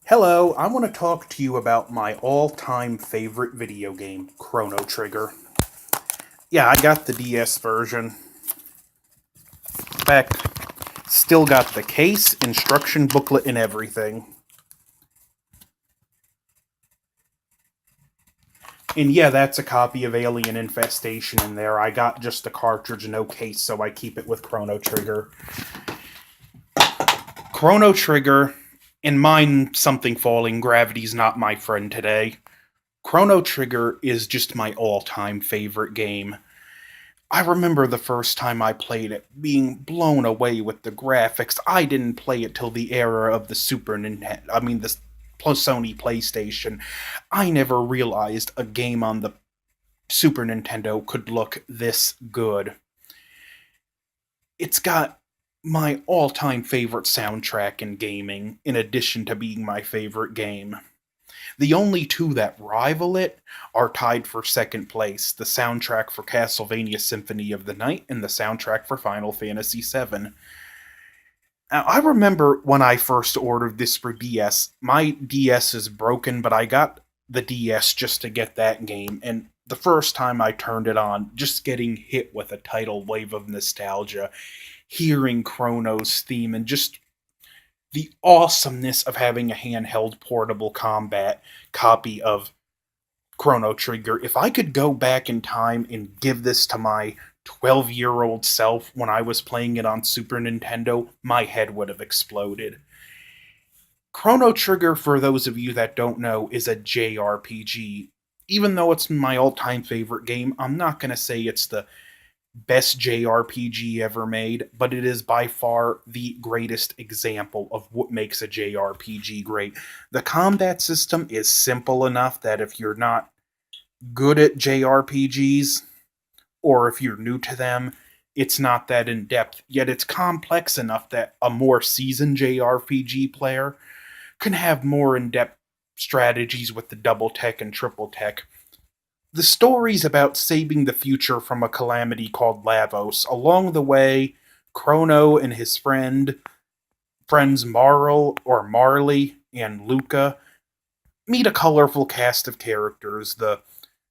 Hello, I want to talk to you about my all-time favorite video game, Chrono Trigger. Yeah, I got the DS version. In fact, still got the case, instruction booklet, and everything. And yeah, that's a copy of Alien Infestation in there. I got just the cartridge, no case, so I keep it with Chrono Trigger. Chrono Trigger, and mine something falling, gravity's not my friend today. Chrono Trigger is just my all-time favorite game. I remember the first time I played it, being blown away with the graphics. I didn't play it till the era of the Super Nintendo. I mean, the Sony PlayStation. I never realized a game on the Super Nintendo could look this good. It's got my all time favorite soundtrack in gaming, in addition to being my favorite game. The only two that rival it are tied for second place, the soundtrack for Castlevania Symphony of the Night and the soundtrack for Final Fantasy VII. Now, I remember when I first ordered this for DS, my DS is broken, but I got the DS just to get that game, and the first time I turned it on, just getting hit with a tidal wave of nostalgia, hearing Chrono's theme, and just the awesomeness of having a handheld portable combat copy of Chrono Trigger. If I could go back in time and give this to my 12-year-old self when I was playing it on Super Nintendo, my head would have exploded. Chrono Trigger, for those of you that don't know, is a JRPG. Even though it's my all time favorite game, I'm not going to say it's the best JRPG ever made, but it is by far the greatest example of what makes a JRPG great. The combat system is simple enough that if you're not good at JRPGs, or if you're new to them, it's not that in depth, yet it's complex enough that a more seasoned JRPG player can have more in depth strategies with the double tech and triple tech. The story's about saving the future from a calamity called Lavos. Along the way, Chrono and his friends Marl or Marley and Luca meet a colorful cast of characters. The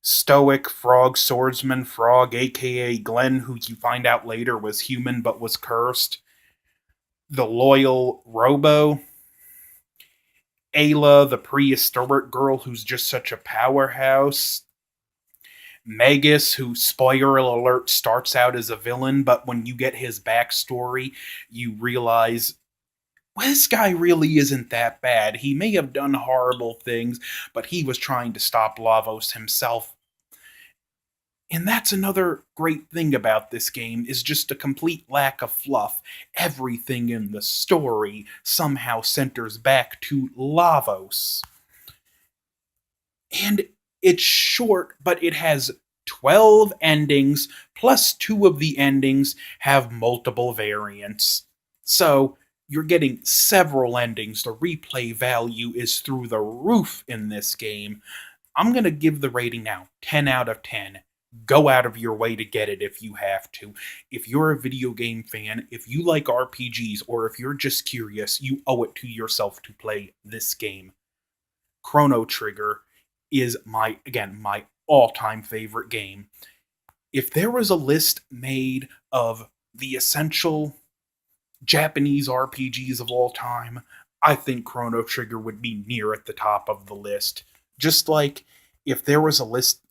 stoic frog swordsman Frog, aka Glenn, who you find out later was human but was cursed. The loyal Robo, Ayla, the prehistoric girl who's just such a powerhouse, Magus, who, spoiler alert, starts out as a villain, but when you get his backstory, you realize, well, this guy really isn't that bad. He may have done horrible things, but he was trying to stop Lavos himself. And that's another great thing about this game is just a complete lack of fluff. Everything in the story somehow centers back to Lavos. And it's short, but it has 12 endings, plus two of the endings have multiple variants. So you're getting several endings. The replay value is through the roof in this game. I'm going to give the rating now 10 out of 10. Go out of your way to get it if you have to. If you're a video game fan, if you like RPGs, or if you're just curious, you owe it to yourself to play this game. Chrono Trigger is my all-time favorite game. If there was a list made of the essential Japanese RPGs of all time, I think Chrono Trigger would be near at the top of the list. Just like if there was a list,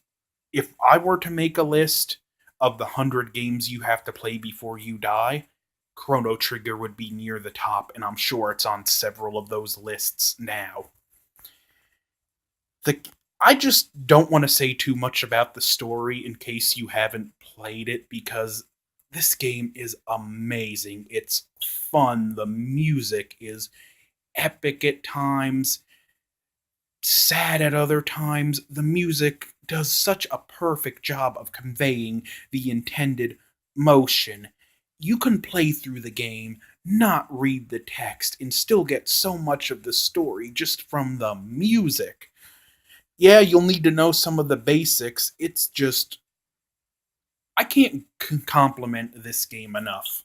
if I were to make a list of the 100 games you have to play before you die, Chrono Trigger would be near the top, and I'm sure it's on several of those lists now. The I just don't want to say too much about the story in case you haven't played it, because this game is amazing. It's fun. The music is epic at times, sad at other times. The music does such a perfect job of conveying the intended motion. You can play through the game, not read the text, and still get so much of the story just from the music. Yeah, you'll need to know some of the basics. It's just, I can't compliment this game enough.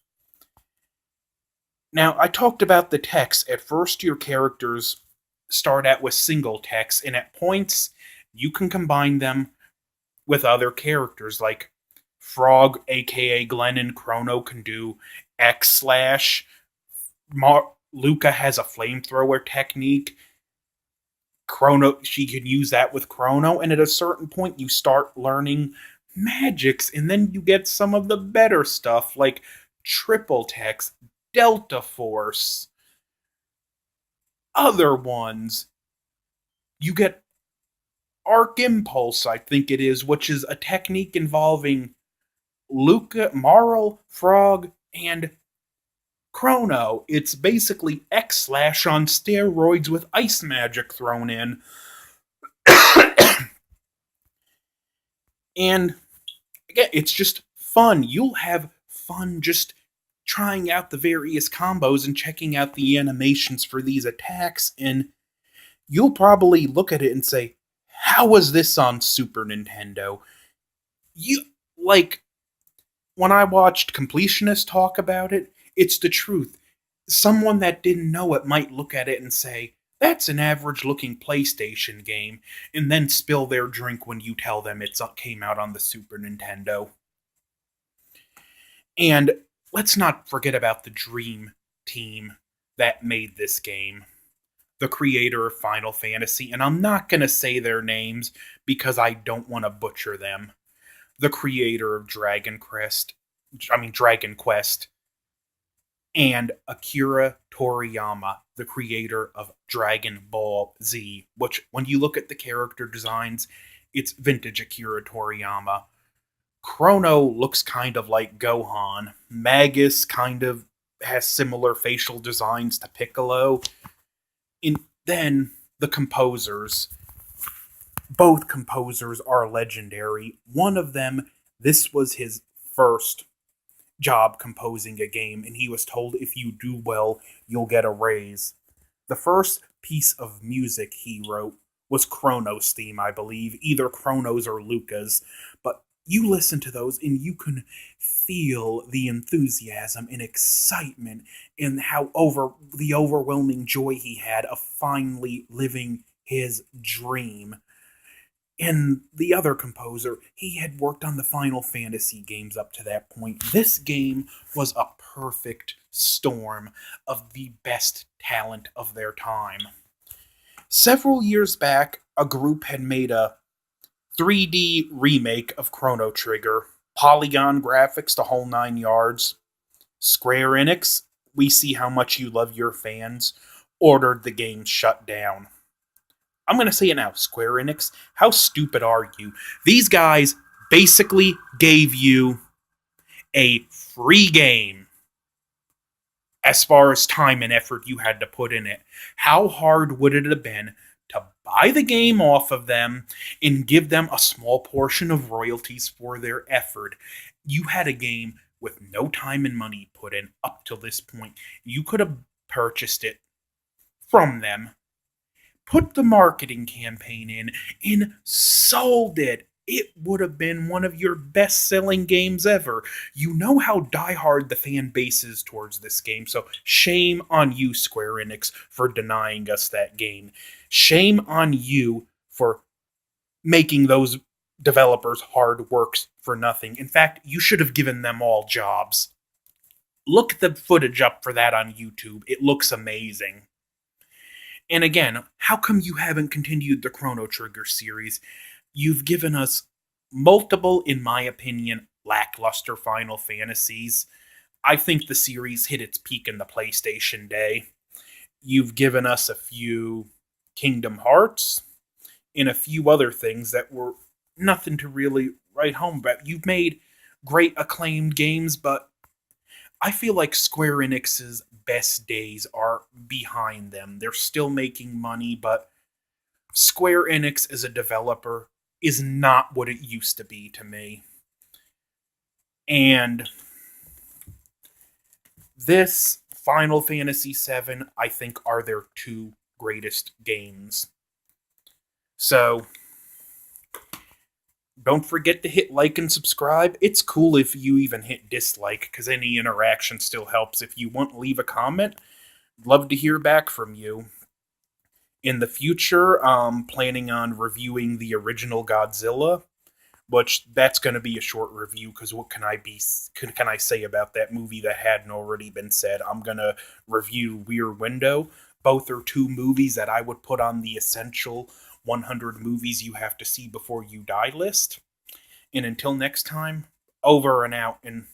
Now, I talked about the text. At first, your characters start out with single text, and at points, you can combine them with other characters. Like Frog, aka Glenn and Chrono, can do X slash. Luca has a flamethrower technique. Chrono, she can use that with Chrono, and at a certain point, you start learning magics, and then you get some of the better stuff like triple text, Delta Force, other ones. You get Arc Impulse, I think it is, which is a technique involving Luca, Marl, Frog, and Chrono. It's basically X Slash on steroids with ice magic thrown in. And again, it's just fun. You'll have fun just trying out the various combos and checking out the animations for these attacks, and you'll probably look at it and say, how was this on Super Nintendo? You like when I watched completionists talk about it, it's the truth. Someone that didn't know it might look at it and say, that's an average looking PlayStation game, and then spill their drink when you tell them it came out on the Super Nintendo. And let's not forget about the dream team that made this game. The creator of Final Fantasy, and I'm not going to say their names because I don't want to butcher them. The creator of Dragon Quest, and Akira Toriyama, the creator of Dragon Ball Z, which, when you look at the character designs, it's vintage Akira Toriyama. Chrono looks kind of like Gohan. Magus kind of has similar facial designs to Piccolo. And then the composers. Both composers are legendary. One of them, this was his first job composing a game, and he was told if you do well, you'll get a raise. The first piece of music he wrote was Chrono's theme, I believe, either Chrono's or Luca's, but you listen to those and you can feel the enthusiasm and excitement and the overwhelming joy he had of finally living his dream. And the other composer, he had worked on the Final Fantasy games up to that point. This game was a perfect storm of the best talent of their time. Several years back, a group had made a 3D remake of Chrono Trigger. Polygon graphics, the whole 9 yards. Square Enix, we see how much you love your fans, ordered the game shut down. I'm going to say it now, Square Enix, how stupid are you? These guys basically gave you a free game as far as time and effort you had to put in it. How hard would it have been to buy the game off of them and give them a small portion of royalties for their effort? You had a game with no time and money put in up till this point. You could have purchased it from them, put the marketing campaign in, and sold it. It would have been one of your best-selling games ever. You know how diehard the fan base is towards this game, so shame on you, Square Enix, for denying us that game. Shame on you for making those developers hard works for nothing. In fact, you should have given them all jobs. Look the footage up for that on YouTube. It looks amazing. And again, how come you haven't continued the Chrono Trigger series? You've given us multiple, in my opinion, lackluster Final Fantasies. I think the series hit its peak in the PlayStation day. You've given us a few Kingdom Hearts and a few other things that were nothing to really write home about. You've made great acclaimed games, but I feel like Square Enix's best days are behind them. They're still making money, but Square Enix as a developer is not what it used to be to me. And this Final Fantasy VII, I think, are their two greatest games. So, don't forget to hit like and subscribe. It's cool if you even hit dislike, because any interaction still helps. If you want to leave a comment, love to hear back from you. In the future, I'm planning on reviewing the original Godzilla, which that's going to be a short review because what can I say about that movie that hadn't already been said? I'm going to review Rear Window. Both are two movies that I would put on the essential 100 movies you have to see before you die list. And until next time, over and out. And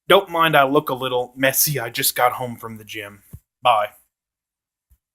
don't mind I look a little messy. I just got home from the gym. Bye.